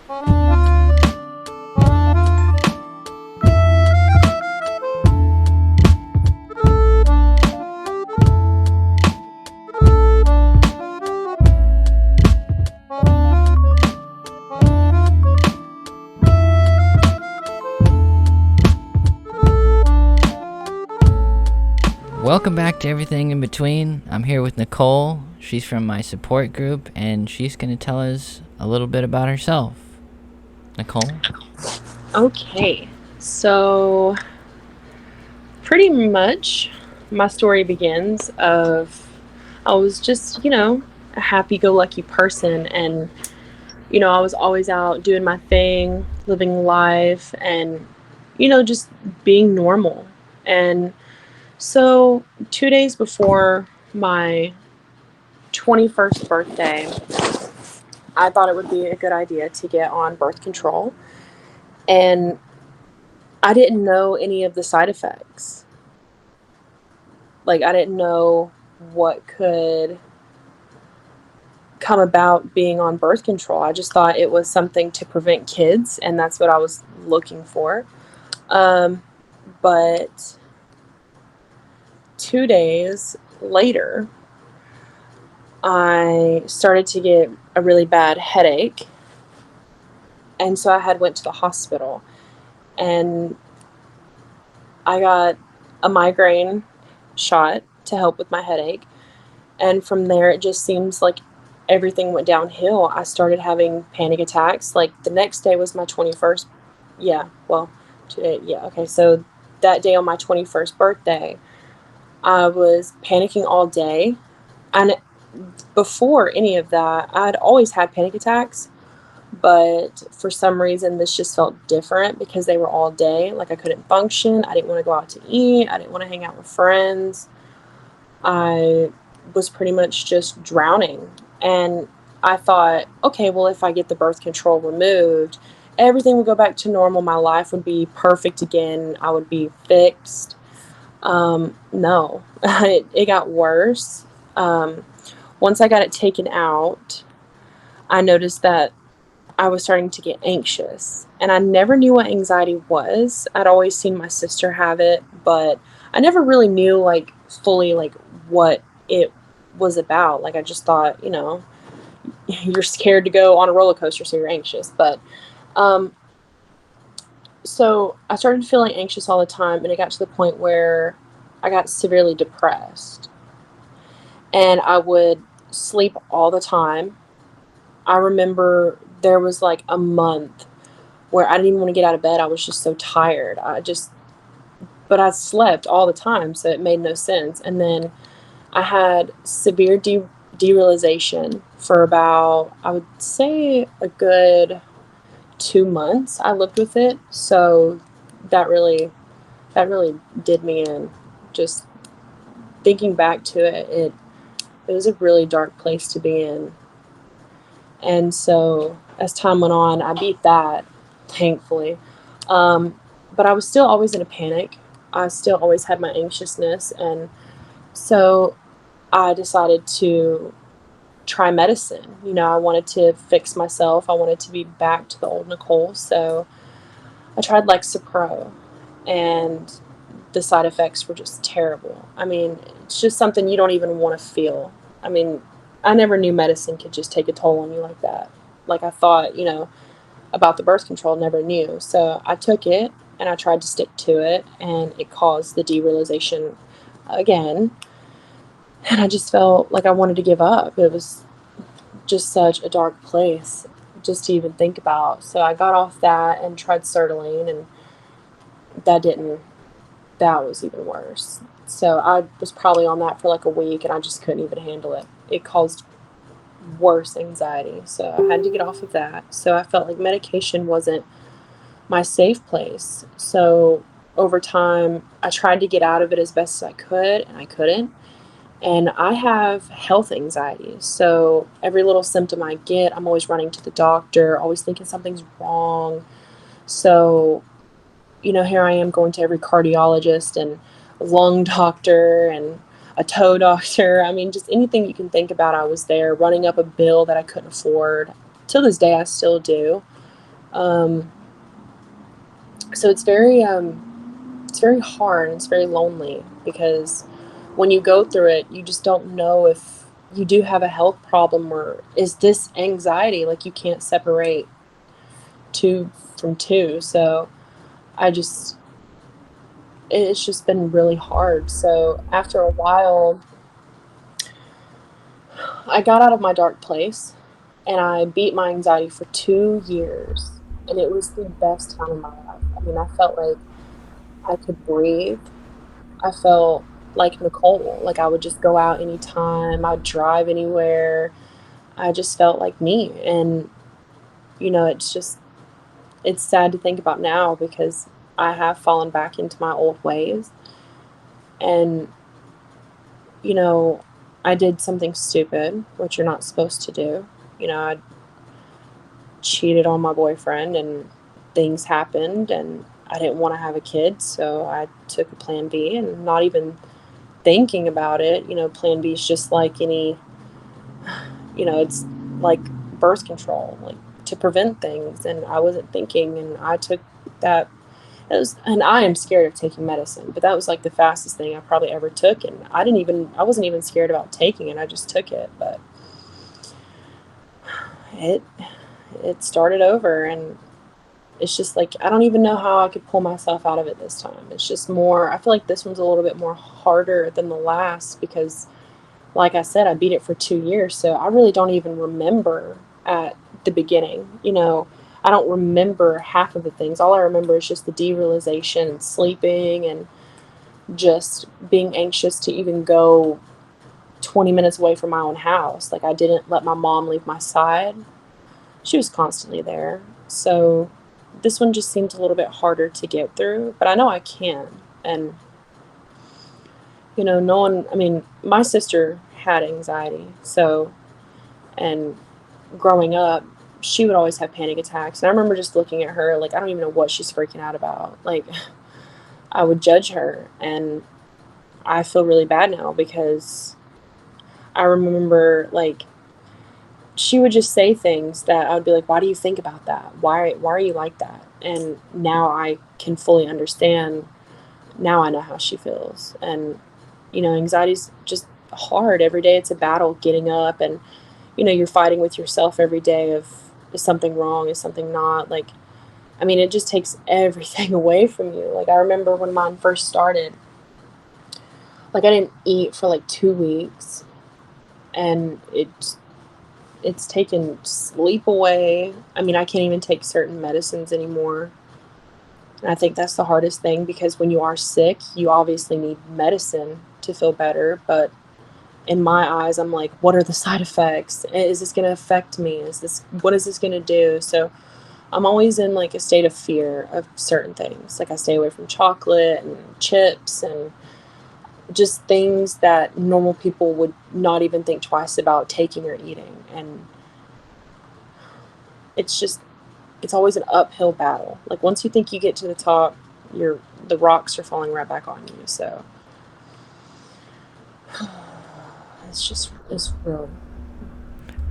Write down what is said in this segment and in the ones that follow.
Welcome back to Everything in Between. I'm here with Nicole. She's from my support group, and she's going to tell us a little bit about herself. Nicole? Okay, so pretty much my story begins of I was just, a happy-go-lucky person, and I was always out doing my thing, living life, and just being normal. And so 2 days before my 21st birthday, I thought it would be a good idea to get on birth control. And I didn't know any of the side effects. Like, I didn't know what could come about being on birth control. I just thought it was something to prevent kids, and that's what I was looking for. But 2 days later, I started to get a really bad headache, and so I went to the hospital, and I got a migraine shot to help with my headache. And from there, it just seems like everything went downhill. I started having panic attacks. Like, the next day was my 21st. Yeah, well, today, yeah, okay. So that day on my 21st birthday, I was panicking all day. And before any of that, I'd always had panic attacks. But for some reason, this just felt different because they were all day. Like, I couldn't function. I didn't want to go out to eat. I didn't want to hang out with friends. I was pretty much just drowning. And I thought, okay, well, if I get the birth control removed, everything would go back to normal. My life would be perfect again. I would be fixed. No, it got worse. Once I got it taken out, I noticed that I was starting to get anxious. And I never knew what anxiety was. I'd always seen my sister have it, but I never really knew, like, fully, like, what it was about. Like, I just thought, you're scared to go on a roller coaster, so you're anxious. But so I started feeling anxious all the time, and it got to the point where I got severely depressed. And I would sleep all the time. I remember there was like a month where I didn't even want to get out of bed. I was just so tired. But I slept all the time, so it made no sense. And then I had severe derealization for about, I would say, a good 2 months. I lived with it, so that really did me in. Just thinking back to it, it was a really dark place to be in. And so as time went on, I beat that, thankfully. But I was still always in a panic. I still always had my anxiousness. And so I decided to try medicine. I wanted to fix myself. I wanted to be back to the old Nicole. So I tried Lexapro, and the side effects were just terrible. I mean, it's just something you don't even want to feel. I mean, I never knew medicine could just take a toll on you like that. Like, I thought, about the birth control, never knew. So I took it, and I tried to stick to it, and it caused the derealization again. And I just felt like I wanted to give up. It was just such a dark place just to even think about. So I got off that and tried sertraline, and that was even worse. So I was probably on that for like a week, and I just couldn't even handle it. It caused worse anxiety. So I had to get off of that. So I felt like medication wasn't my safe place. So over time, I tried to get out of it as best as I could, and I couldn't. And I have health anxiety. So every little symptom I get, I'm always running to the doctor, always thinking something's wrong. So, here I am going to every cardiologist and a lung doctor and a toe doctor. I mean, just anything you can think about, I was there, running up a bill that I couldn't afford. Till this day, I still do. Um, so it's very hard and it's very lonely because when you go through it, you just don't know if you do have a health problem or is this anxiety, like you can't separate two from two. So I just it's just been really hard. So after a while, I got out of my dark place and I beat my anxiety for 2 years. And it was the best time of my life. I mean, I felt like I could breathe. I felt like Nicole. Like I would just go out anytime, I'd drive anywhere. I just felt like me. And, it's just, it's sad to think about now because I have fallen back into my old ways. And, you know, I did something stupid, which you're not supposed to do. I cheated on my boyfriend and things happened and I didn't want to have a kid, so I took a plan B and not even thinking about it. Plan B is just like any, it's like birth control, like to prevent things. And I wasn't thinking, and I took that. And I am scared of taking medicine, but that was like the fastest thing I probably ever took. And I wasn't even scared about taking it. I just took it, but it, it started over and it's just like I don't even know how I could pull myself out of it this time. It's just more I feel like this one's a little bit more harder than the last because like I said, I beat it for 2 years, so I really don't even remember at the beginning. I don't remember half of the things. All I remember is just the derealization and sleeping and just being anxious to even go 20 minutes away from my own house. Like I didn't let my mom leave my side. She was constantly there. So this one just seems a little bit harder to get through, but I know I can. And, no one, I mean, my sister had anxiety. So, and growing up, she would always have panic attacks. And I remember just looking at her like, I don't even know what she's freaking out about. Like, I would judge her. And I feel really bad now because I remember, like, she would just say things that I would be like, why do you think about that? Why are you like that? And now I can fully understand. Now I know how she feels. And, anxiety's just hard. Every day it's a battle getting up and, you're fighting with yourself every day of is something wrong? Is something not? Like, I mean, it just takes everything away from you. Like, I remember when mine first started, like, I didn't eat for like 2 weeks and it's taken sleep away. I mean, I can't even take certain medicines anymore. And I think that's the hardest thing because when you are sick, you obviously need medicine to feel better. But in my eyes, I'm like, what are the side effects? Is this going to affect me? What is this going to do? So I'm always in like a state of fear of certain things. Like I stay away from chocolate and chips and just things that normal people would not even think twice about taking or eating. And it's just it's always an uphill battle. Like once you think you get to the top, the rocks are falling right back on you. So it's real.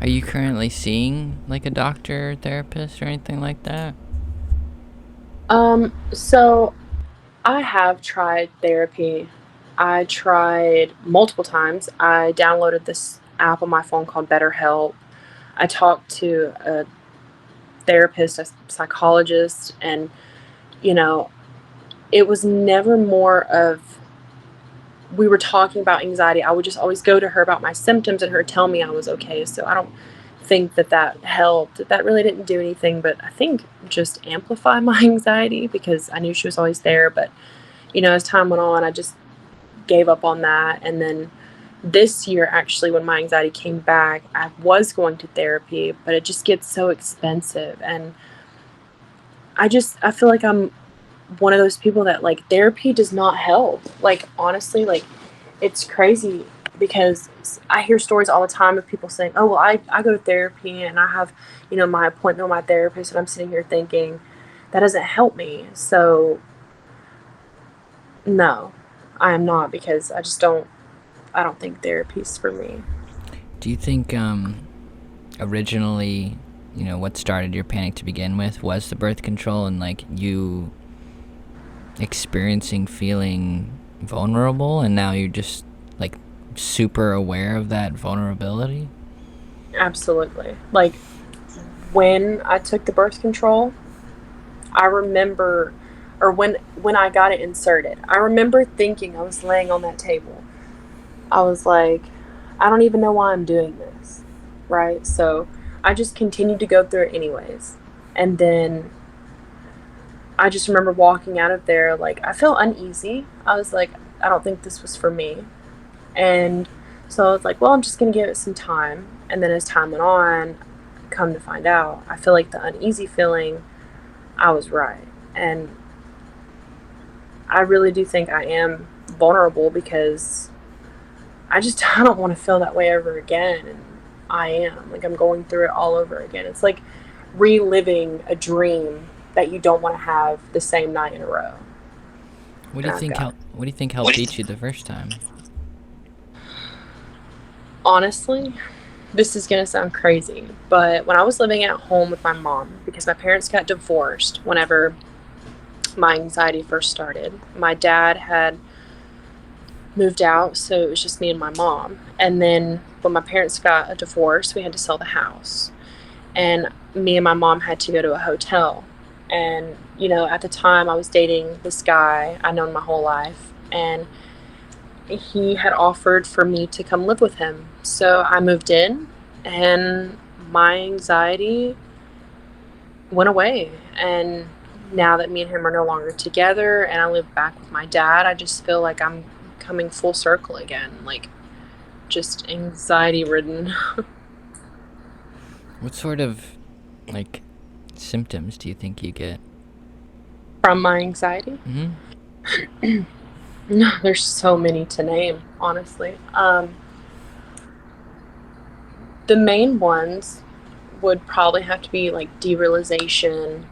Are you currently seeing like a doctor or therapist or anything like that? So I have tried therapy. I tried multiple times. I downloaded this app on my phone called BetterHelp. I talked to a therapist, a psychologist, and you know, it was never more of we were talking about anxiety. I would just always go to her about my symptoms and her tell me I was okay. So I don't think that helped. That really didn't do anything, but I think just amplify my anxiety because I knew she was always there. But, as time went on, I just gave up on that. And then this year, actually, when my anxiety came back, I was going to therapy, but it just gets so expensive. And I feel like I'm one of those people that like therapy does not help. Like, honestly, like, it's crazy because I hear stories all the time of people saying, oh, well, I go to therapy and I have, my appointment with my therapist. And I'm sitting here thinking, that doesn't help me. So, no, I am not because I don't think therapy's for me. Do you think originally what started your panic to begin with was the birth control, and like you experiencing feeling vulnerable, and now you're just like super aware of that vulnerability. Absolutely. Like when I took the birth control, I remember, or when I got it inserted, I remember thinking, I was laying on that table. I was like, I don't even know why I'm doing this, right? So I just continued to go through it anyways. And then I just remember walking out of there like I felt uneasy. I was like, I don't think this was for me. And so I was like, well, I'm just going to give it some time. And then as time went on, come to find out, I feel like the uneasy feeling, I was right. And I really do think I am vulnerable because I don't want to feel that way ever again. And I am. Like, I'm going through it all over again. It's like reliving a dream that you don't want to have the same night in a row. And I've got, What do you think helped beat you the first time? honestly, this is going to sound crazy, but when I was living at home with my mom, because my parents got divorced whenever my anxiety first started, my dad had moved out, so it was just me and my mom. And then when my parents got a divorce, we had to sell the house. And me and my mom had to go to a hotel. And, at the time I was dating this guy I known my whole life. And he had offered for me to come live with him. So I moved in, and my anxiety went away. And now that me and him are no longer together and I live back with my dad, I just feel like I'm coming full circle again. Like, just anxiety ridden. What sort of like symptoms do you think you get? From my anxiety. Mm-hmm. No, there's so many to name, honestly. The main ones would probably have to be like derealization,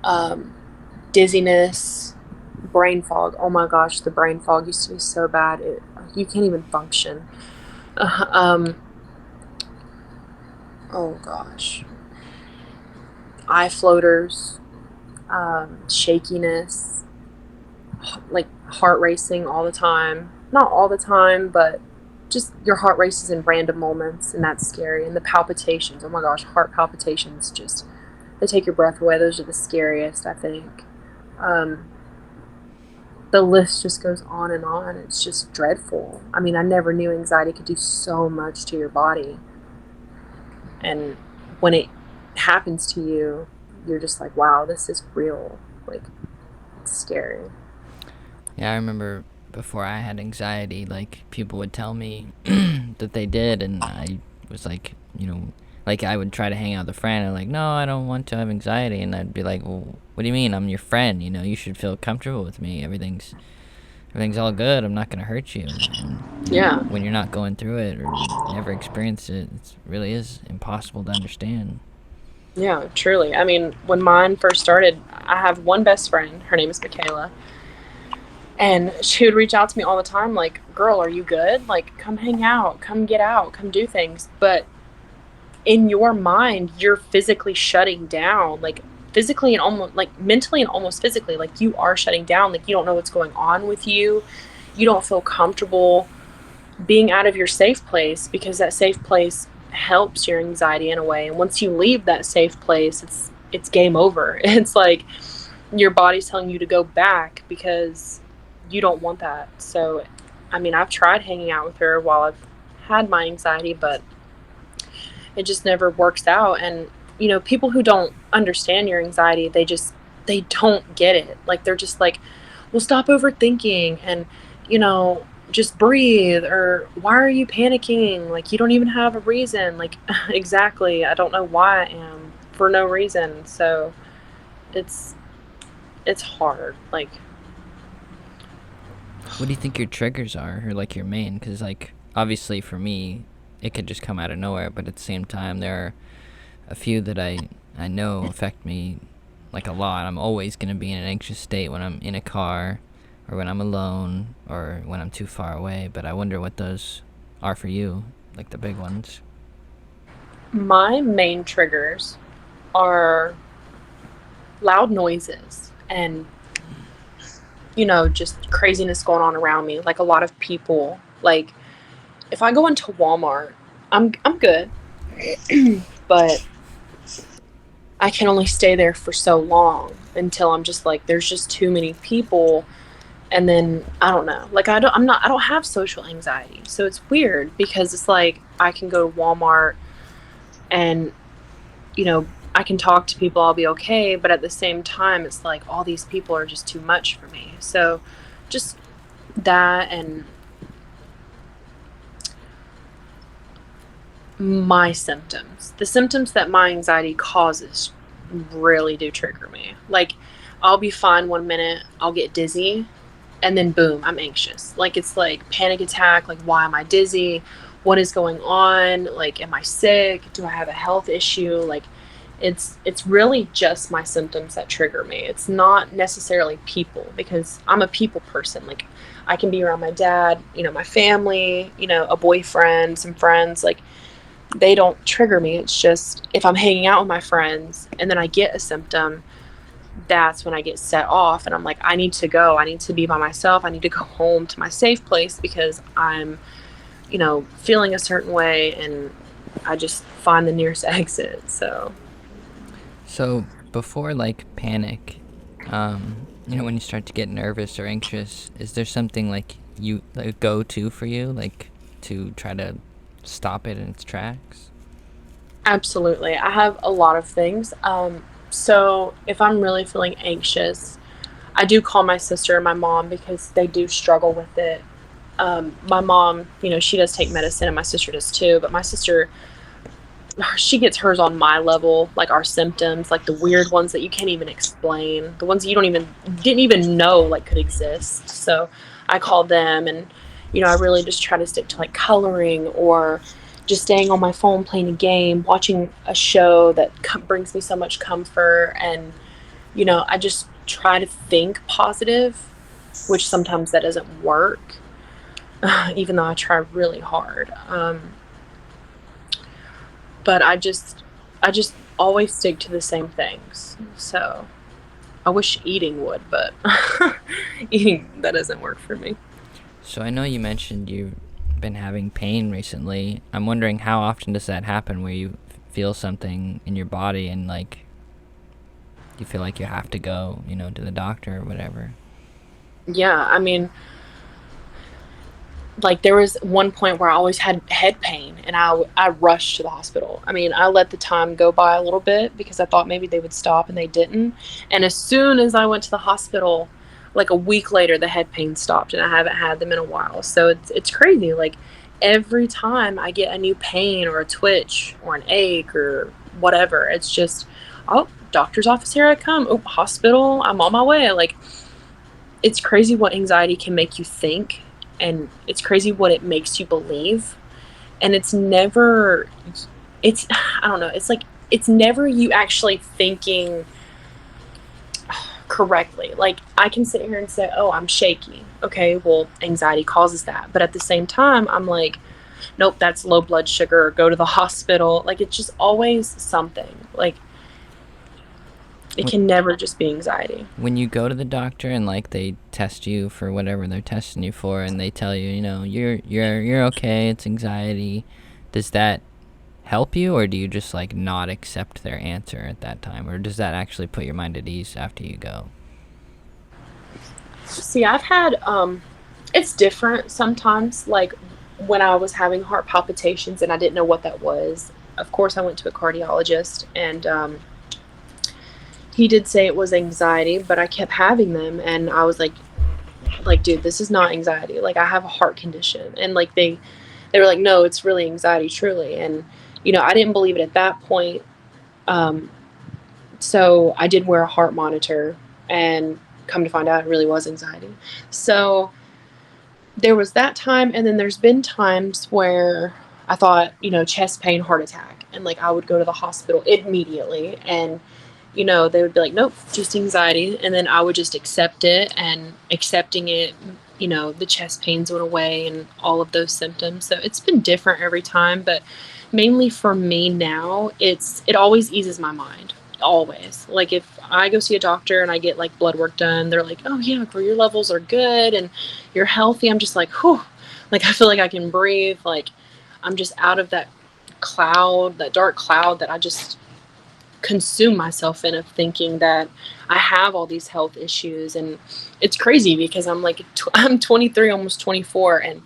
um, dizziness, brain fog. Oh my gosh, the brain fog used to be so bad. You can't even function. Uh, um, oh gosh, eye floaters, shakiness, like heart racing all the time. Not all the time, but just your heart races in random moments, and that's scary. And the palpitations. Oh my gosh, heart palpitations just they take your breath away. Those are the scariest, I think. Um, the list just goes on and on. It's just dreadful. I mean, I never knew anxiety could do so much to your body. And when it happens to you, you're just like, wow, this is real. Like, it's scary. Yeah, I remember before I had anxiety, like people would tell me that they did, and I was like, like I would try to hang out with a friend, and like, no, I don't want to have anxiety, and I'd be like, well, what do you mean? I'm your friend. You should feel comfortable with me. Everything's all good. I'm not gonna hurt you. And Yeah. when you're not going through it or never experienced it, it really is impossible to understand. Yeah, truly. I mean, when mine first started, I have one best friend. Her name is Michaela. And she would reach out to me all the time, like, girl, are you good? Like, come hang out, come get out, come do things. But in your mind, you're physically shutting down, like, physically and almost, like, mentally and almost physically. Like, you are shutting down. Like, you don't know what's going on with you. You don't feel comfortable being out of your safe place because that safe place helps your anxiety in a way. And once you leave that safe place, it's game over. It's like your body's telling you to go back because you don't want that. So, I mean, I've tried hanging out with her while I've had my anxiety, but it just never works out. And, people who don't understand your anxiety, they don't get it. Like, they're just like, well, stop overthinking and, just breathe, or why are you panicking? Like, you don't even have a reason. Like, exactly. I don't know why I am for no reason. So it's, it's hard. Like, What do you think your triggers are, or like your main? Because like obviously for me, it could just come out of nowhere, but at the same time, there are a few that I know affect me like a lot. I'm always gonna be in an anxious state when I'm in a car, or when I'm alone, or when I'm too far away. But I wonder what those are for you, like the big ones. My main triggers are loud noises and, just craziness going on around me, like a lot of people. Like if I go into Walmart, I'm good, but I can only stay there for so long until I'm just like there's just too many people, and then I don't know. Like I don't have social anxiety. So it's weird because it's like I can go to Walmart and, I can talk to people, I'll be okay, but at the same time it's like all these people are just too much for me. So just that, and my symptoms. The symptoms that my anxiety causes really do trigger me. Like, I'll be fine one minute, I'll get dizzy, and then boom, I'm anxious. Like, it's like panic attack. Like, why am I dizzy? What is going on? Like, am I sick? Do I have a health issue? Like, it's really just my symptoms that trigger me. It's not necessarily people, because I'm a people person. Like, I can be around my dad, my family, a boyfriend, some friends. Like, they don't trigger me. It's just if I'm hanging out with my friends and then I get a symptom, that's when I get set off and I'm like, I need to go. I need to be by myself. I need to go home to my safe place because I'm, feeling a certain way, and I just find the nearest exit. So, So before like panic, when you start to get nervous or anxious, is there something like you like go to for you, like to try to stop it in its tracks? absolutely. I have a lot of things. So if I'm really feeling anxious, I do call my sister and my mom because they do struggle with it. My mom, she does take medicine, and my sister does too. But my sister, she gets hers on my level, like our symptoms, like the weird ones that you can't even explain, the ones that you don't even didn't even know like could exist. So I called them, and I really just try to stick to like coloring or just staying on my phone playing a game, watching a show that brings me so much comfort, and I just try to think positive, which sometimes that doesn't work, even though I try really hard. But I just always stick to the same things. So I wish eating would, but eating, that doesn't work for me. So I know you mentioned you've been having pain recently. I'm wondering how often does that happen where you feel something in your body and like you feel like you have to go, to the doctor or whatever. Yeah, I mean, like there was one point where I always had head pain, and I rushed to the hospital. I mean, I let the time go by a little bit because I thought maybe they would stop, and they didn't. And as soon as I went to the hospital, like a week later, the head pain stopped, and I haven't had them in a while. So it's crazy. Like every time I get a new pain or a twitch or an ache or whatever, it's just, oh, doctor's office, here I come. Oh, hospital, I'm on my way. Like, it's crazy what anxiety can make you think, and it's crazy what it makes you believe. And it's I don't know, it's like it's never you actually thinking correctly. Like, I can sit here and say, oh, I'm shaky. Okay, well, anxiety causes that, but at the same time I'm like, nope, that's low blood sugar, go to the hospital. Like, it's just always something. Like, it When, can never just be anxiety. when you go to the doctor and like they test you for whatever they're testing you for and they tell you, you're okay, it's anxiety, does that help you, or do you just like not accept their answer at that time, or does that actually put your mind at ease after you go? See, I've had it's different sometimes. Like when I was having heart palpitations and I didn't know what that was. Of course, I went to a cardiologist, and he did say it was anxiety, but I kept having them, and I was like, dude, this is not anxiety. Like, I have a heart condition, and like they were like, no, it's really anxiety, truly. And I didn't believe it at that point. Um, so I did wear a heart monitor, and come to find out, it really was anxiety. So there was that time, and then there's been times where I thought, chest pain, heart attack, and like I would go to the hospital immediately, and they would be like, nope, just anxiety, and then I would just accept it, and accepting it, the chest pains went away and all of those symptoms. So it's been different every time, but mainly for me now, it always eases my mind. Always. Like if I go see a doctor and I get like blood work done, they're like, "Oh yeah, girl, your levels are good and you're healthy." I'm just like, "Whew." Like I feel like I can breathe. Like I'm just out of that cloud, that dark cloud that I just consume myself in, of thinking that I have all these health issues. And it's crazy because I'm like I'm 23, almost 24, and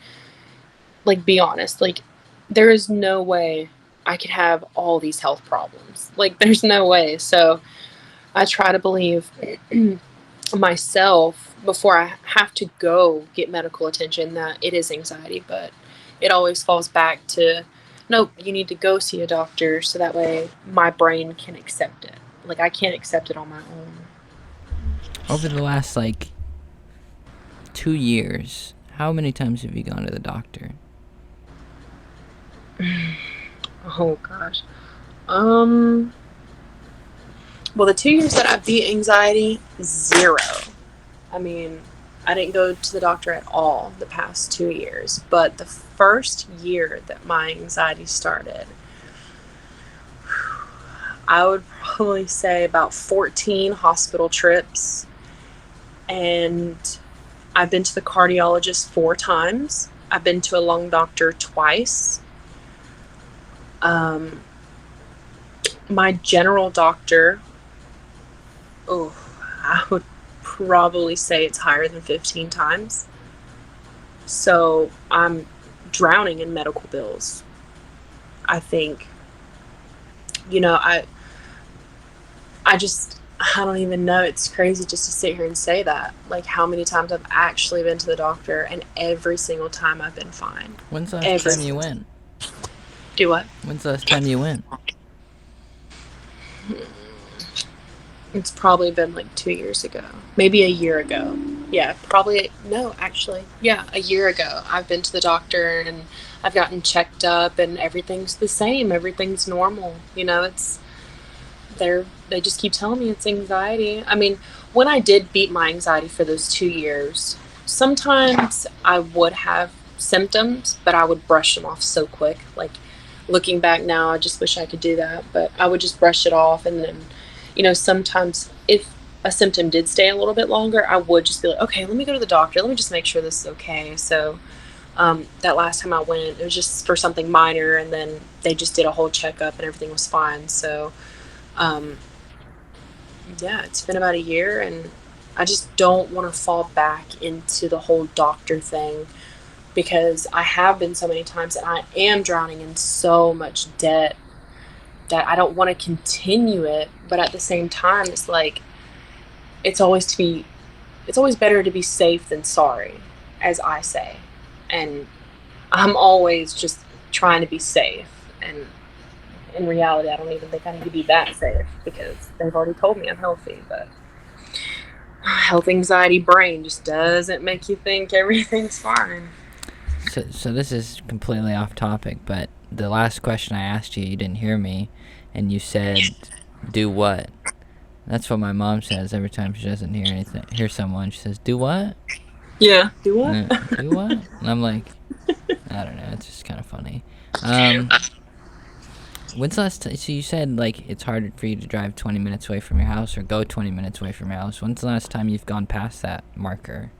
like be honest, like there is no way I could have all these health problems. Like there's no way. So I try to believe myself before I have to go get medical attention that it is anxiety, but it always falls back to nope, you need to go see a doctor so that way my brain can accept it. Like I can't accept it on my own. Over the last, like, 2 years, how many times have you gone to the doctor? Oh gosh. Um well, the 2 years that I beat anxiety, zero. I mean, I didn't go to the doctor at all the past 2 years, but the first year that my anxiety started, I would probably say about 14 hospital trips. And I've been to the cardiologist 4 times. I've been to a lung doctor twice. Um, my general doctor, oh, I would probably say it's higher than 15 times. So I'm drowning in medical bills. I think, you know, I just, I don't even know. It's crazy just to sit here and say that. Like how many times I've actually been to the doctor, and every single time I've been fine. When's the last Every time you single went? time. Do what? When's the last time you went? It's probably been like 2 years ago, maybe a year ago. Yeah, probably. No, actually, yeah, a year ago. I've been to the doctor and I've gotten checked up, and everything's the same. Everything's normal. It's they just keep telling me it's anxiety. I mean, when I did beat my anxiety for those 2 years, sometimes I would have symptoms, but I would brush them off so quick. Like looking back now, I just wish I could do that, but I would just brush it off. And then, sometimes if a symptom did stay a little bit longer, I would just be like, okay, let me go to the doctor. Let me just make sure this is okay. So that last time I went, it was just for something minor, and then they just did a whole checkup and everything was fine. So um, yeah, it's been about a year, and I just don't want to fall back into the whole doctor thing because I have been so many times, and I am drowning in so much debt that I don't want to continue it. But at the same time, it's like it's always to be it's always better to be safe than sorry, as I say. And I'm always just trying to be safe. And in reality, I don't even think I need to be that safe because they've already told me I'm healthy. But health anxiety brain just doesn't make you think everything's fine. So this is completely off topic, but the last question I asked you, you didn't hear me, and you said, "Do what?" That's what my mom says every time she doesn't hear someone. She says, "Do what?" Yeah. Do what? Do what? And I'm like, I don't know. It's just kind of funny. Um, when's the last time? So you said like it's harder for you to drive 20 minutes away from your house or go 20 minutes away from your house. When's the last time you've gone past that marker?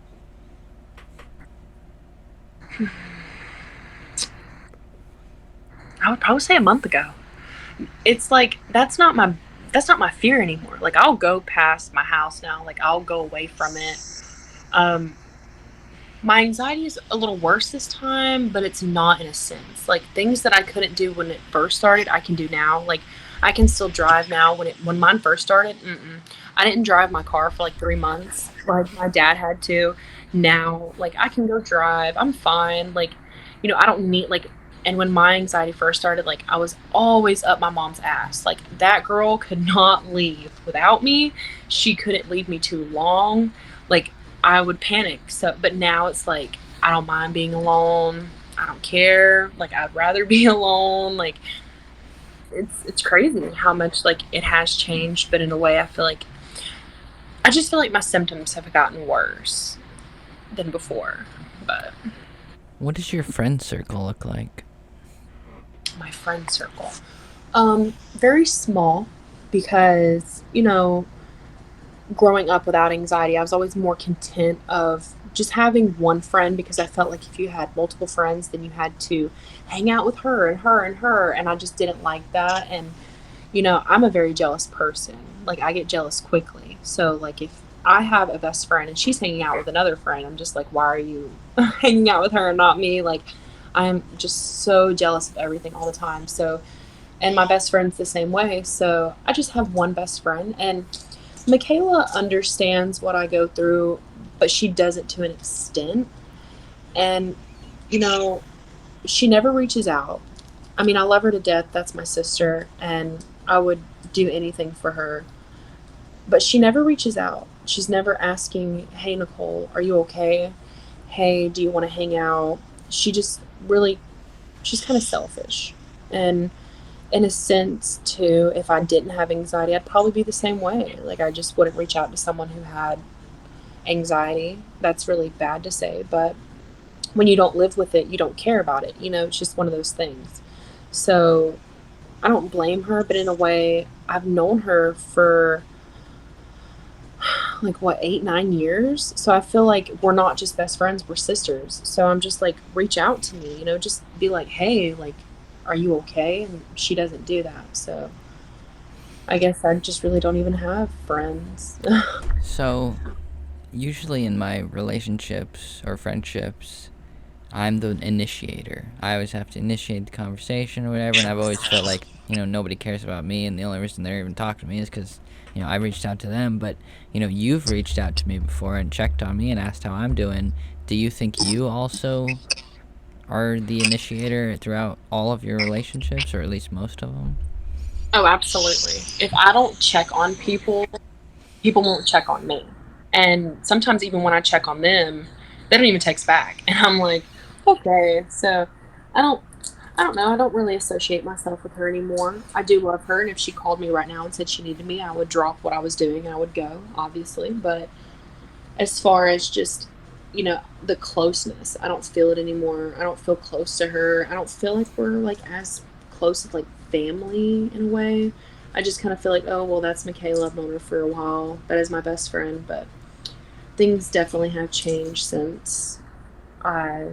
I would probably say a month ago. It's like that's not my fear anymore. Like I'll go past my house now. Like I'll go away from it. Um, my anxiety is a little worse this time, but it's not in a sense. Like things that I couldn't do when it first started, I can do now. Like I can still drive now. When mine first started, I didn't drive my car for like 3 months, like my dad had to. Now, like I can go drive. I'm fine. Like, I don't need like. And when my anxiety first started, like I was always up my mom's ass. Like that girl could not leave without me. She couldn't leave me too long. Like I would panic. So, but now it's like I don't mind being alone. I don't care. Like I'd rather be alone. Like it's crazy how much like it has changed, but in a way I just feel like my symptoms have gotten worse than before. But What does your friend circle look like? my friend circle. Very small because, growing up without anxiety, I was always more content of just having one friend because I felt like if you had multiple friends, then you had to hang out with her and her and her. And I just didn't like that. And, I'm a very jealous person. Like, I get jealous quickly. So, like, if I have a best friend and she's hanging out with another friend, I'm just like, why are you hanging out with her and not me? Like, I'm just so jealous of everything all the time. So, and my best friend's the same way. So I just have one best friend, and Michaela understands what I go through, but she does it to an extent. And, you know, she never reaches out. I mean, I love her to death. That's my sister, and I would do anything for her. But she never reaches out. She's never asking, hey, Nicole, are you okay? Hey, do you want to hang out? She just really, she's kind of selfish. And in a sense, too, if I didn't have anxiety, I'd probably be the same way. Like, I just wouldn't reach out to someone who had anxiety. That's really bad to say, but when you don't live with it, you don't care about it. It's just one of those things. So I don't blame her, but in a way, I've known her for like what, 8, 9 years. So I feel like we're not just best friends, we're sisters. So I'm just like, reach out to me, just be like, hey, like, are you okay? And she doesn't do that. So I guess I just really don't even have friends. So, usually in my relationships or friendships, I'm the initiator. I always have to initiate the conversation or whatever, and I've always felt like, nobody cares about me, and the only reason they're even talking to me is because, I reached out to them. But, you've reached out to me before and checked on me and asked how I'm doing. Do you think you also are the initiator throughout all of your relationships, or at least most of them? Oh, absolutely. If I don't check on people, people won't check on me. And sometimes even when I check on them, they don't even text back. And I'm like, okay. So I don't I don't know. I don't really associate myself with her anymore. I do love her, and if she called me right now and said she needed me, I would drop what I was doing and I would go, obviously. But as far as just, the closeness, I don't feel it anymore. I don't feel close to her. I don't feel like we're like as close as like family in a way. I just kind of feel like, oh, well, that's Michaela. I've known her for a while. That is my best friend. But things definitely have changed since I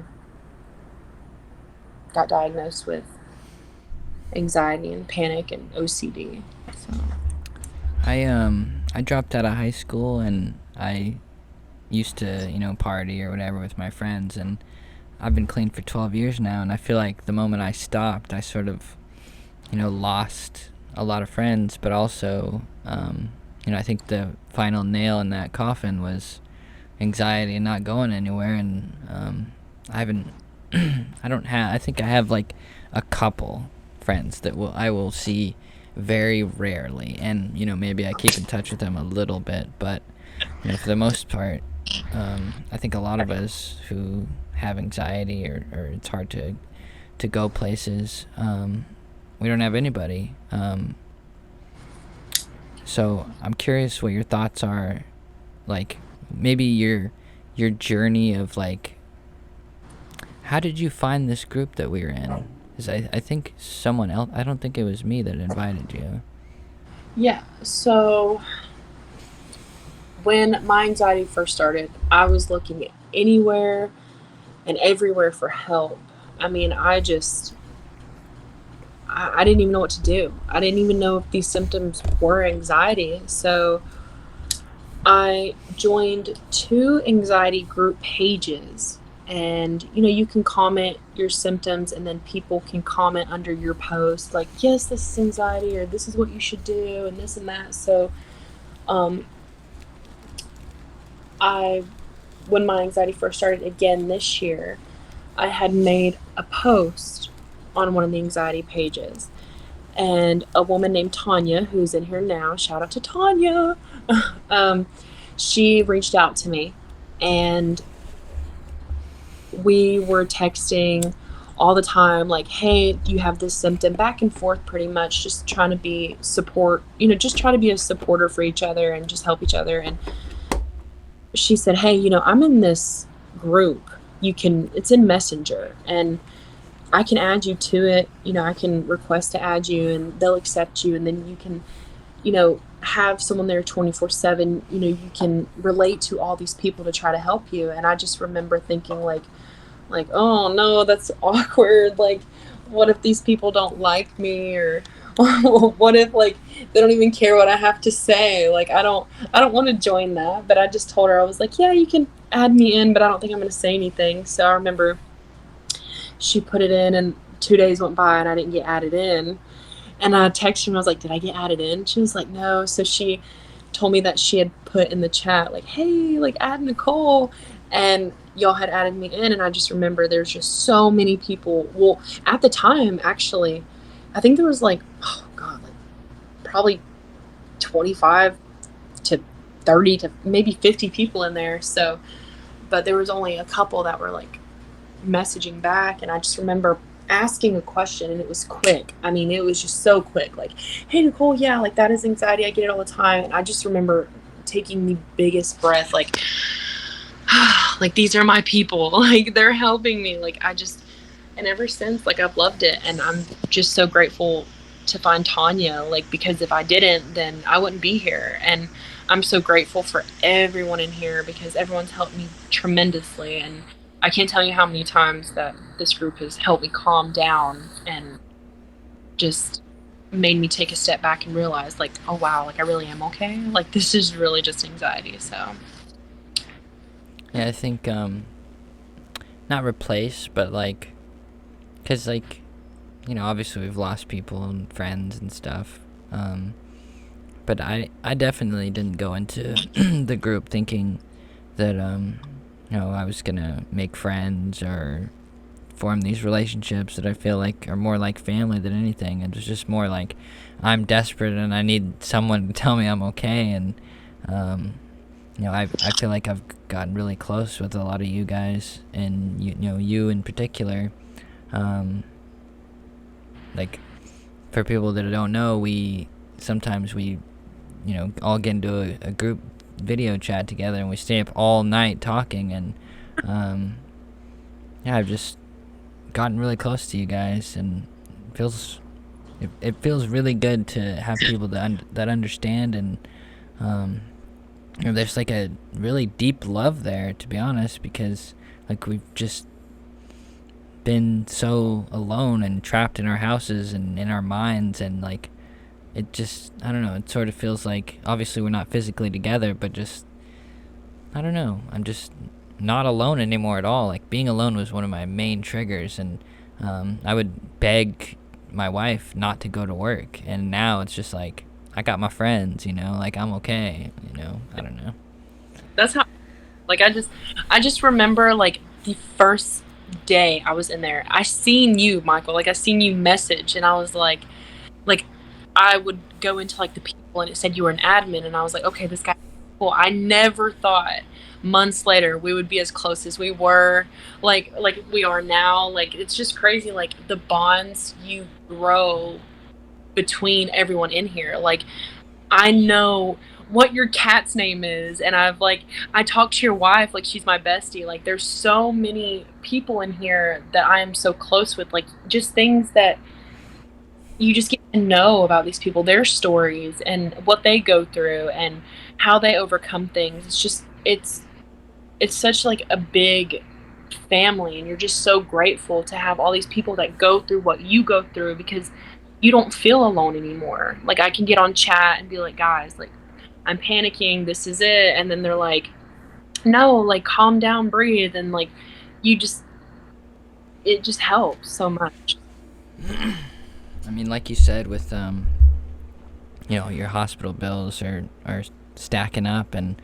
got diagnosed with anxiety and panic and OCD. So, I dropped out of high school, and I used to, party or whatever with my friends, and I've been clean for 12 years now, and I feel like the moment I stopped, I sort of, lost a lot of friends, but also, I think the final nail in that coffin was anxiety and not going anywhere. And I haven't, I think I have like a couple friends that I will see very rarely, and maybe I keep in touch with them a little bit, but for the most part, I think a lot of us who have anxiety, or it's hard to go places, we don't have anybody. So I'm curious what your thoughts are, like maybe your journey of like, how did you find this group that we were in? Because I think someone else, I don't think it was me that invited you. yeah. So when my anxiety first started, I was looking anywhere and everywhere for help. I mean, I didn't even know what to do. I didn't even know if these symptoms were anxiety. So I joined two anxiety group pages. And, you can comment your symptoms, and then people can comment under your post, like, yes, this is anxiety, or this is what you should do, and this and that. So, um, I, when my anxiety first started again this year, I had made a post on one of the anxiety pages, and a woman named Tanya, who's in here now, shout out to Tanya, um, she reached out to me, and we were texting all the time, like, hey, you have this symptom, back and forth, pretty much just trying to be support, just try to be a supporter for each other and just help each other. And she said, hey, I'm in this group, it's in Messenger, and I can add you to it. I can request to add you and they'll accept you. And then you can, have someone there 24/7. You can relate to all these people to try to help you. And I just remember thinking, like, oh no, that's awkward. Like, what if these people don't like me, or what if like they don't even care what I have to say? Like, I don't want to join that. But I just told her, I was like, yeah, you can add me in, but I don't think I'm going to say anything. So I remember she put it in, and 2 days went by and I didn't get added in. And I texted her and I was like, did I get added in? She was like, no. So she told me that she had put in the chat, like, hey, like, add Nicole. And y'all had added me in. And I just remember there's just so many people. Well, at the time, actually, I think there was like, oh God, like probably 25 to 30 to maybe 50 people in there. So, but there was only a couple that were like messaging back. And I just remember asking a question, and it was quick. I mean, it was just so quick. Like, hey, Nicole, yeah, like that is anxiety. I get it all the time. And I just remember taking the biggest breath, like, like these are my people. Like, they're helping me. Like, and ever since, like, I've loved it. And I'm just so grateful to find Tanya, like, because if I didn't, then I wouldn't be here. And I'm so grateful for everyone in here because everyone's helped me tremendously. And I can't tell you how many times that this group has helped me calm down and just made me take a step back and realize, like, oh wow, like I really am okay. Like, this is really just anxiety. So Yeah, I think not replace, but like, cause like, obviously we've lost people and friends and stuff. But I definitely didn't go into the group thinking that I was gonna make friends or form these relationships that I feel like are more like family than anything. It was just more like I'm desperate and I need someone to tell me I'm okay. And um, I feel like I've gotten really close with a lot of you guys, and you in particular. Um, like for people that don't know, we sometimes all get into a group video chat together and we stay up all night talking. And um, yeah, I've just gotten really close to you guys, and feels it feels really good to have people that understand. And um, there's like a really deep love there, to be honest, because like we've just been so alone and trapped in our houses and in our minds. And like it just, I don't know, it sort of feels like, obviously we're not physically together, but just, I don't know, I'm just not alone anymore at all. Like being alone was one of my main triggers. And I would beg my wife not to go to work, and now it's just like I got my friends, like I'm okay. I don't know. that's how, like, I just remember, like, the first day I was in there, I seen you, Michael. Like, I seen you message, and I was like I would go into like the people and it said you were an admin, and I was like, okay, this guy, cool. I never thought months later we would be as close as we were, like we are now. Like, it's just crazy, like the bonds you grow between everyone in here. Like, I know what your cat's name is, and I talked to your wife like she's my bestie. Like, there's so many people in here that I am so close with, like just things that you just get to know about these people, their stories and what they go through and how they overcome things. It's such like a big family, and you're just so grateful to have all these people that go through what you go through, because you don't feel alone anymore. Like, I can get on chat and be like, guys, like, I'm panicking, this is it. And then they're like, no, like, calm down, breathe. And like, you just, it just helps so much. I mean, like you said, with your hospital bills are stacking up, and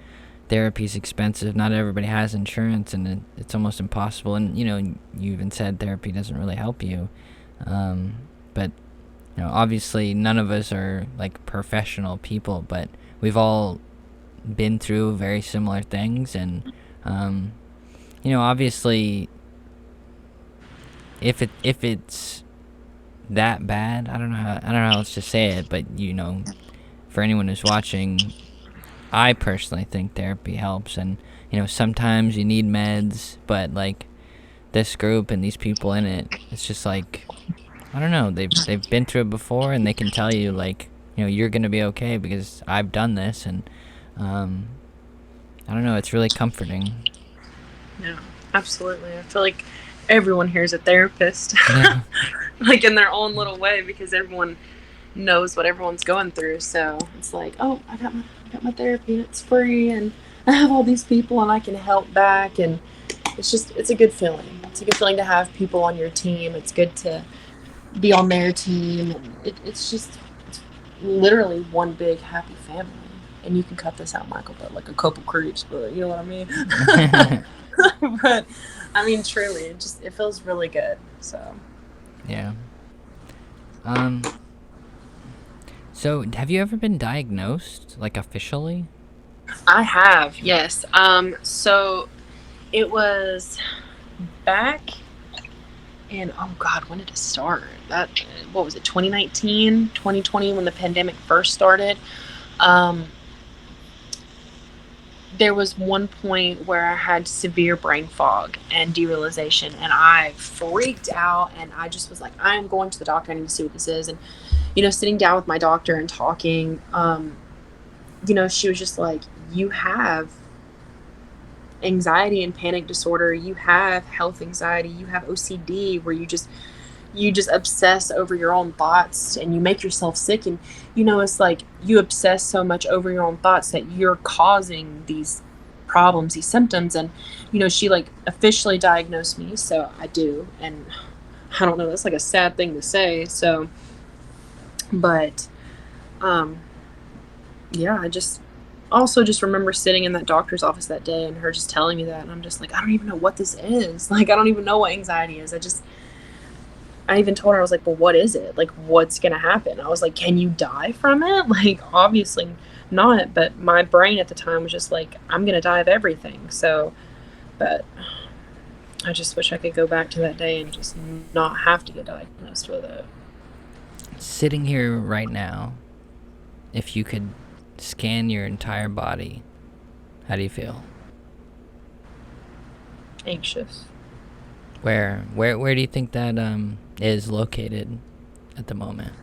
therapy's expensive. Not everybody has insurance, and it's almost impossible. And you even said therapy doesn't really help you. But obviously none of us are like professional people, but we've all been through very similar things. And obviously, if it's that bad, I don't know how else to say it, but for anyone who's watching, I personally think therapy helps. And sometimes you need meds, but like this group and these people in it, it's just like, I don't know, they've been through it before, and they can tell you, like, you're gonna be okay because I've done this. And um, I don't know, it's really comforting. Yeah, absolutely. I feel like everyone here is a therapist, Yeah. like in their own little way, because everyone knows what everyone's going through. So it's like, oh, I got my therapy, and it's free, and I have all these people, and I can help back, and it's a good feeling. It's a good feeling to have people on your team. It's good to be on their team, and it's literally one big happy family. And you can cut this out, Michael, but like a couple creeps, but you know what I mean. But I mean, truly, it feels really good. So Yeah. Um. So, have you ever been diagnosed, like, officially? I have, yes. So it was back in, oh God, when did it start? That What was it, 2019, 2020, when the pandemic first started. Um, there was one point where I had severe brain fog and derealization, and I freaked out. And I just was like, I am going to the doctor. I need to see what this is. And sitting down with my doctor and talking, she was just like, you have anxiety and panic disorder, you have health anxiety, you have OCD, where you just obsess over your own thoughts and you make yourself sick. And it's like you obsess so much over your own thoughts that you're causing these problems, these symptoms. And she like officially diagnosed me, so I do. And I don't know, that's like a sad thing to say. So but um yeah, I just also just remember sitting in that doctor's office that day and her just telling me that, and I'm just like, I don't even know what this is. Like, I don't even know what anxiety is. I even told her, I was like, well, what is it? Like, what's gonna happen? I was like, can you die from it? Like, obviously not. But my brain at the time was just like, I'm gonna die of everything. So, but I just wish I could go back to that day and just not have to get diagnosed with it. Sitting here right now, if you could scan your entire body, how do you feel? Anxious. Where do you think that is located at the moment?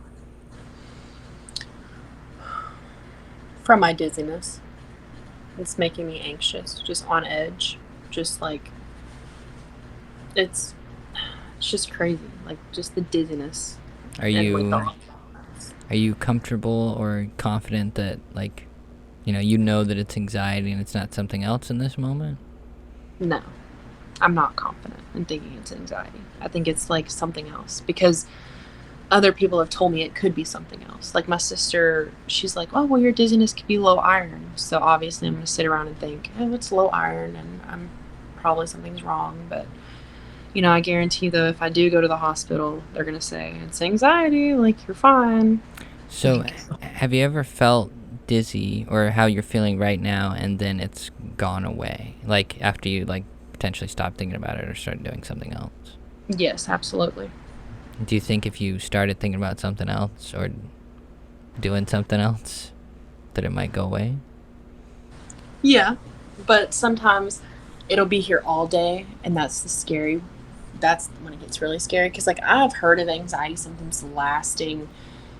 From my dizziness. It's making me anxious, just on edge. Just like, it's it's just crazy. Like, just the dizziness Are and like you are you comfortable or confident that, like, you know that it's anxiety and it's not something else in this moment? no, I'm not confident in thinking it's anxiety. I think it's like something else, because other people have told me it could be something else. Like my sister, she's like, oh, well, your dizziness could be low iron. So obviously I'm going to sit around and think, oh, it's low iron, and I'm probably something's wrong. But, I guarantee though, if I do go to the hospital, they're going to say it's anxiety, like, you're fine. So, have you ever felt dizzy, or how you're feeling right now, and then it's gone away? Like, after you, like, potentially stopped thinking about it or started doing something else? Yes, absolutely. Do you think if you started thinking about something else or doing something else, that it might go away? Yeah, but sometimes it'll be here all day, and that's when it gets really scary, because like I've heard of anxiety symptoms lasting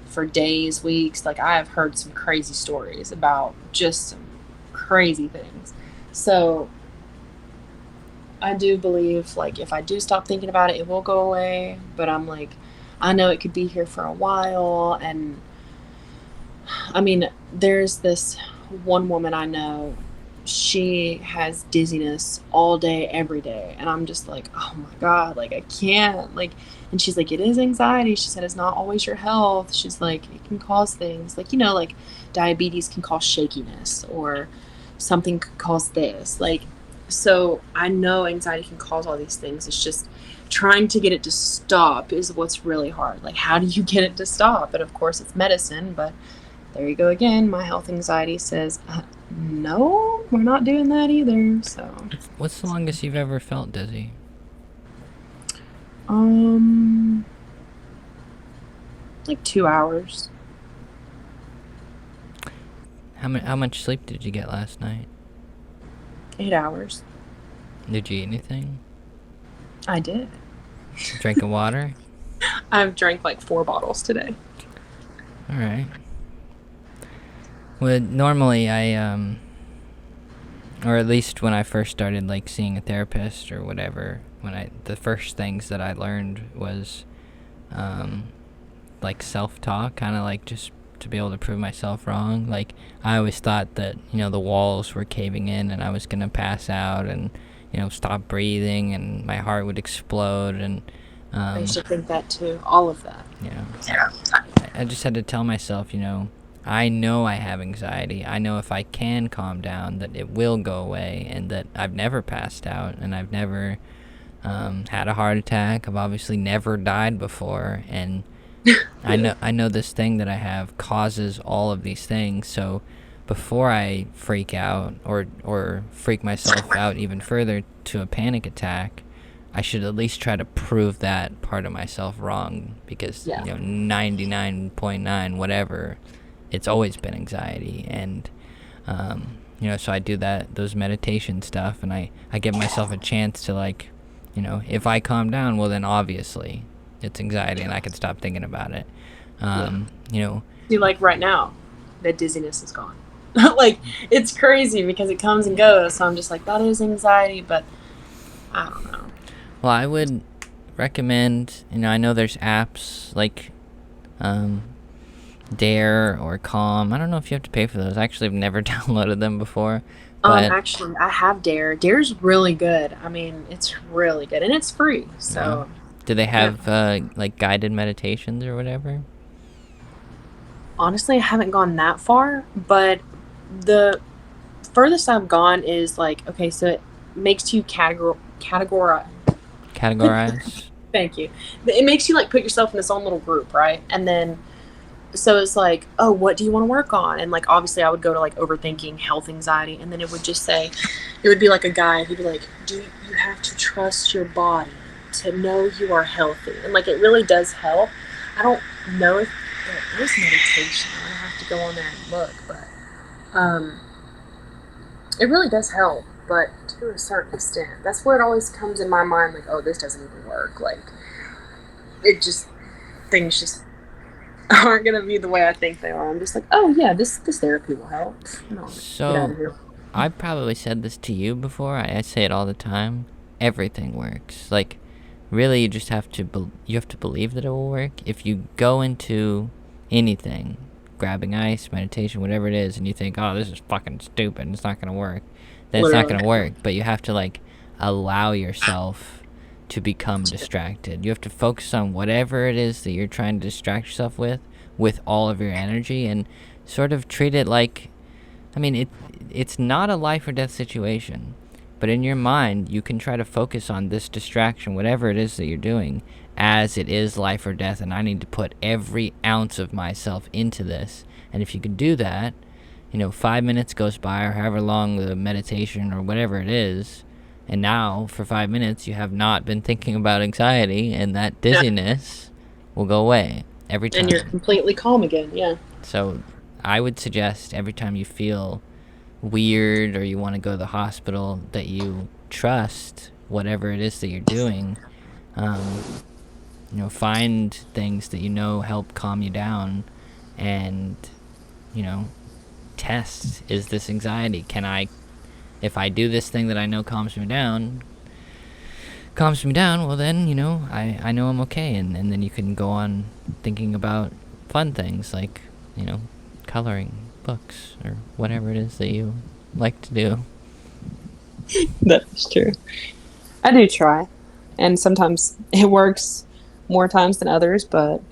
for days, weeks. Like, I have heard some crazy stories about just some crazy things. So I do believe, like, if I do stop thinking about it, it will go away. But I'm like, I know it could be here for a while. And I mean, there's this one woman I know, she has dizziness all day, every day. And I'm just like, oh my God, like, I can't. Like, and she's like, it is anxiety. She said, it's not always your health. She's like, it can cause things like, like diabetes can cause shakiness, or something could cause this. Like, so I know anxiety can cause all these things. It's just trying to get it to stop is what's really hard. Like, how do you get it to stop? And of course, it's medicine, but there you go again. My health anxiety says, no, we're not doing that either. So, What's the longest you've ever felt dizzy? um, like 2 hours. How much sleep did you get last night? 8 hours. Did you eat anything? I did. Drinking water? I've drank like 4 bottles today. All right. Well, normally or at least when I first started like seeing a therapist or whatever, the first things that I learned was um, like self-talk, kind of like just to be able to prove myself wrong. Like I always thought that the walls were caving in and I was gonna pass out and stop breathing and my heart would explode and I used um, to think that too. All of that. you know Yeah. I just had to tell myself, I know I have anxiety. I know if I can calm down that it will go away and that I've never passed out and I've never had a heart attack. I've obviously never died before, and I know this thing that I have causes all of these things. So before I freak out or freak myself out even further to a panic attack, I should at least try to prove that part of myself wrong because Yeah. 99.9 whatever, it's always been anxiety. And so I do those meditation stuff, and I give myself a chance to, like, if I calm down, well then obviously it's anxiety and I can stop thinking about it. Yeah. You know, See, like right now, the dizziness is gone. Like, it's crazy because it comes and goes. So I'm just like, that is anxiety, but I don't know. well, I would recommend, I know there's apps like um, Dare or Calm. I don't know if you have to pay for those. I actually have never downloaded them before, but Actually, I have Dare. Dare's really good. I mean, it's really good, and it's free. yeah. So, Do they yeah. have like guided meditations or whatever? Honestly, I haven't gone that far, but the furthest I've gone is like, okay, so it makes you categorize. Categorize? Thank you. It makes you like put yourself in this own little group, right? And then so it's like, oh, what do you want to work on? And like obviously I would go to like overthinking, health anxiety, and then it would just say, it would be like a guy, he'd be like, do you have to trust your body to know you are healthy? And like it really does help. I don't know if there is meditation. I have to go on there and look, but it really does help, but to a certain extent. That's where it always comes in my mind, like, oh, this doesn't even work. Like it just things just aren't gonna be the way I think they are. I'm just like, oh yeah, this therapy will help. No, get out So of here. I probably said this to you before. I say it all the time. Everything works. Like, really, you just have to you have to believe that it will work. If you go into anything, grabbing ice, meditation, whatever it is, and you think, oh, this is fucking stupid, it's not gonna work, then it's not Literally. gonna work. But you have to like allow yourself to become distracted. You have to focus on whatever it is that you're trying to distract yourself with all of your energy, and sort of treat it like, I mean, it's not a life or death situation, but in your mind, you can try to focus on this distraction, whatever it is that you're doing, as it is life or death, and I need to put every ounce of myself into this. And if you can do that, 5 minutes goes by, or however long the meditation or whatever it is, and now for 5 minutes you have not been thinking about anxiety, and that Yeah. dizziness will go away every And you're time. completely calm again. Yeah. So I would suggest every time you feel weird or you want to go to the hospital that you trust whatever it is that you're doing. Um, find things that help calm you down, and you know test, is this anxiety? If I do this thing that I know calms me down, well then I know I'm okay, and then you can go on thinking about fun things like coloring books or whatever it is that you like to do. That's true. I do try. And sometimes it works more times than others, but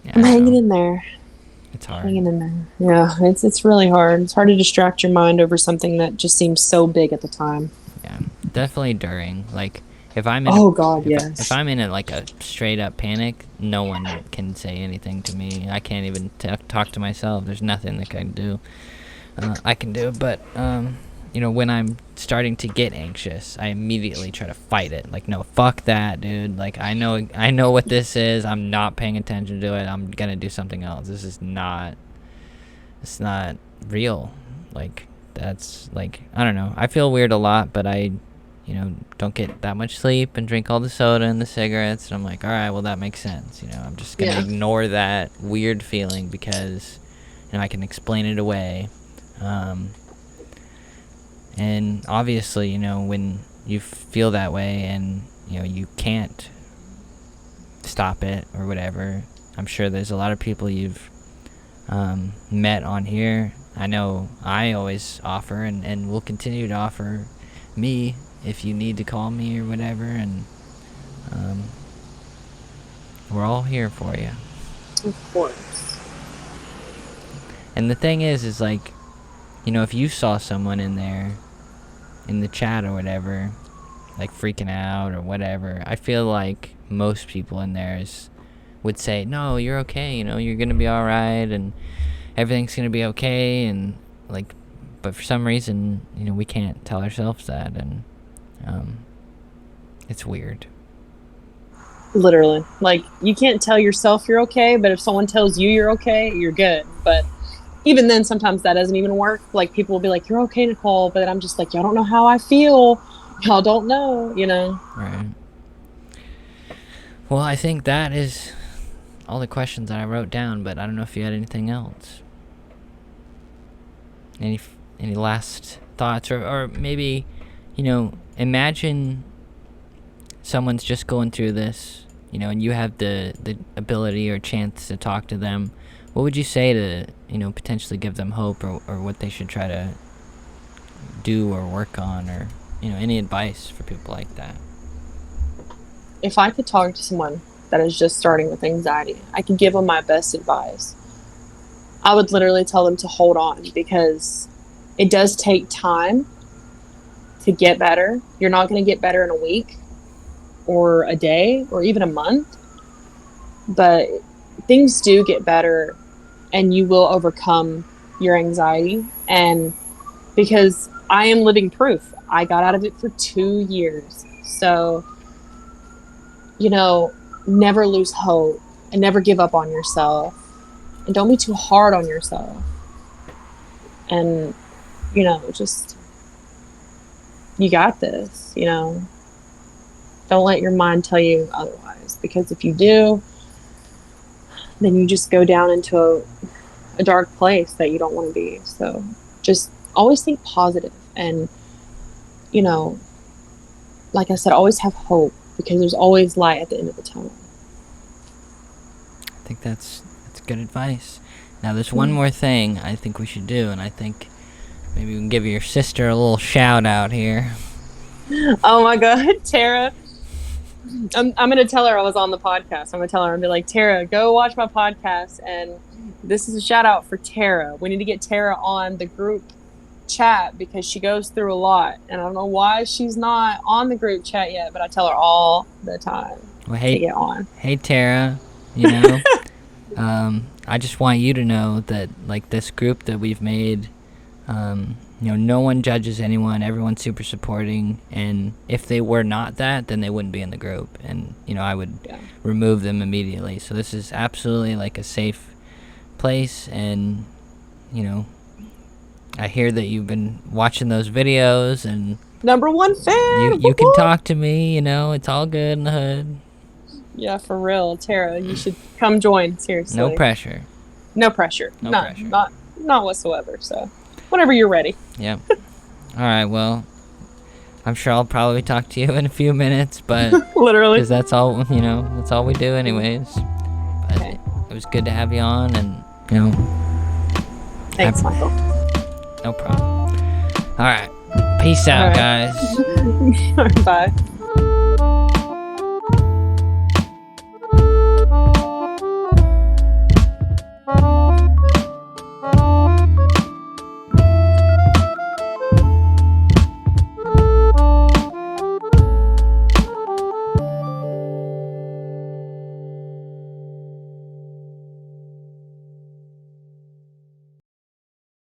Yeah, I'm I hanging know in there. it's hard. Hanging in there. Yeah, it's really hard. It's hard to distract your mind over something that just seems so big at the time. Yeah, definitely during, like, if I'm in a Oh God, if yes. I'm in a like a straight up panic, no one can say anything to me. I can't even talk to myself. There's nothing that I can do. But when I'm starting to get anxious, I immediately try to fight it. Like, no, fuck that, dude. Like, I know what this is. I'm not paying attention to it. I'm gonna do something else. It's not real. Like, that's like, I don't know. I feel weird a lot, but don't get that much sleep and drink all the soda and the cigarettes. And I'm like, all right, well, that makes sense. I'm just going to ignore that weird feeling because, I can explain it away. And obviously, when you feel that way and, you can't stop it or whatever, I'm sure there's a lot of people you've met on here. I know I always offer and will continue to offer me if you need to call me or whatever, and we're all here for you. Of course. And the thing is like, if you saw someone in there, in the chat or whatever, like freaking out or whatever, I feel like most people in there would say, no, you're okay, you're gonna be alright, and everything's gonna be okay, and like, but for some reason, we can't tell ourselves that, and it's weird. Literally. Like, you can't tell yourself you're okay, but if someone tells you you're okay, you're good. But even then, sometimes that doesn't even work. Like, people will be like, you're okay, Nicole, but I'm just like, y'all don't know how I feel. Y'all don't know, Right. Well, I think that is all the questions that I wrote down, but I don't know if you had anything else. Any last thoughts, or maybe, imagine someone's just going through this, and you have the ability or chance to talk to them. What would you say to, potentially give them hope, or what they should try to do or work on, or, any advice for people like that? If I could talk to someone that is just starting with anxiety, I could give them my best advice. I would literally tell them to hold on, because it does take time to get better. You're not going to get better in a week or a day or even a month, but things do get better and you will overcome your anxiety. And because I am living proof, I got out of it for 2 years. So, never lose hope and never give up on yourself, and don't be too hard on yourself. And, just, you got this, Don't let your mind tell you otherwise, because if you do, then you just go down into a dark place that you don't want to be. So just always think positive, and, like I said, always have hope, because there's always light at the end of the tunnel. I think that's good advice. Now, there's one more thing I think we should do, and I think maybe we can give your sister a little shout out here. Oh my God, Tara. I'm going to tell her I was on the podcast. I'm going to tell her and be like, Tara, go watch my podcast. And this is a shout out for Tara. We need to get Tara on the group chat, because she goes through a lot. And I don't know why she's not on the group chat yet, but I tell her all the time to get on. Hey, Tara, I just want you to know that, like, this group that we've made, no one judges anyone. Everyone's super supporting. And if they were not that, then they wouldn't be in the group. And, I would remove them immediately. So this is absolutely, like, a safe place. And, I hear that you've been watching those videos, and #1 fan. You can talk to me, it's all good in the hood. Yeah, for real, Tara, you should come join. Seriously. No pressure. No pressure. No pressure. Not whatsoever. So, whenever you're ready. Yep. All right. Well, I'm sure I'll probably talk to you in a few minutes, but literally, because that's all that's all we do, anyways. But okay. It was good to have you on, and Thanks, Michael. No problem. All right. Peace out, guys. Bye.